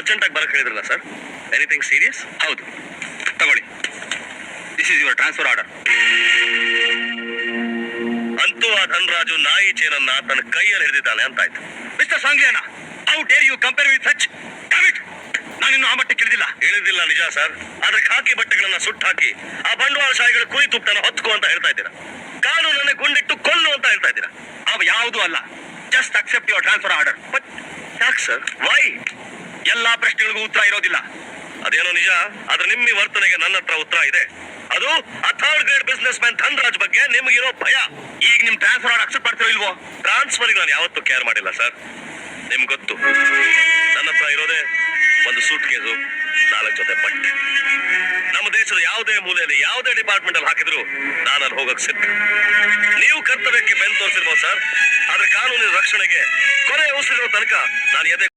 Urgent ಆಗಿ ಬರಕ್ ಹೇಳಿದ್ರಲ್ಲ ಸರ್, ಎನಿಥಿಂಗ್ ಸೀರಿಯಸ್? ಹೌದು, ತಗೊಳ್ಳಿ. This is your transfer order. ಅಂತೂ ಆ ಧನರಾಜು ನಾಯಿ ಚೇನನ್ನ ತನ್ನ ಕೈಯಲ್ಲಿ ಹಿಡಿದಿದ್ದಾನೆ ಅಂತಾಯ್ತು. Mister Sangliana, how dare you compare with such? ನಾನಿನ್ನು ಆ ಮಟ್ಟಕ್ಕೆ ಇಳಿದಿಲ್ಲ ನಿಜ ಸರ್. ಆದ್ರೆ ಖಾಕಿ ಬಟ್ಟೆಗಳನ್ನ ಸುಟ್ಟು ಹಾಕಿ ಆ ಬಂಡವಾಳಶಾಹಿಗಳ ಕುರಿ ತುಪ್ಪನ ಹೊತ್ಕೋ ಅಂತ ಹೇಳ್ತಾ ಇದ್ದೀರಾ. ಕಾನೂನನ್ನೇ ಗುಂಡಿಟ್ಟು ಕೊಲ್ಲು ಅಂತ ಹೇಳ್ತಾ ಇದ್ದೀರಾ. ಅವ ಯಾವುದೂ ಅಲ್ಲ. Just accept your transfer order. But ಯಾಕೆ ಸರ್? ವೈ? ಎಲ್ಲಾ ಪ್ರಶ್ನೆಗಳಿಗೂ ಉತ್ತರ ಇರೋದಿಲ್ಲ. ಅದೇನೋ ನಿಜ, ಆದ್ರೆ ನಿಮ್ಮ ಈ ವರ್ತನೆಗೆ ನನ್ನ ಹತ್ರ ಉತ್ತರ ಇದೆ. ಅದು ಆ third grade business man Dhanraj ಬಗ್ಗೆ ನಿಮಗಿರೋ ಭಯ. ಈಗ ನಿಮ್ ಟ್ರಾನ್ಸ್ಫರ್ ಆರ್ಡರ್ ಅಕ್ಸೆಪ್ಟ್ ಮಾಡ್ತಿರೋ ಇಲ್ವೋ? ಟ್ರಾನ್ಸ್ಫರ್ಗೆ ನಾನು ಯಾವತ್ತೂ ಕೇರ್ ಮಾಡಿಲ್ಲ ಸರ್. ನಿಮ್ಗೆ ಗೊತ್ತು, ನನ್ನ ಹತ್ರ ಇರೋದೇ ಒಂದು ಸೂಟ್ ಕೇಸು, 4 ಜೊತೆ ಬಟ್ಟೆ. ನಮ್ಮ ದೇಶದ ಯಾವುದೇ ಮೂಲೆಯಲ್ಲಿ ಯಾವುದೇ ಡಿಪಾರ್ಟ್ಮೆಂಟ್ ಅಲ್ಲಿ ಹಾಕಿದ್ರು ನಾನು ಅಲ್ಲಿ ಹೋಗಕ್ ಸಿದ್ಧ. ನೀವು ಕರ್ತವ್ಯಕ್ಕೆ ಬೆನ್ ತೋರಿಸಿರ್ಬೋದು ಸರ್, ಆದ್ರೆ ಕಾನೂನಿನ ರಕ್ಷಣೆಗೆ ಕೊನೆ ಉಸಿರಿರೋ ತನಕ ನಾನು ಎದೆ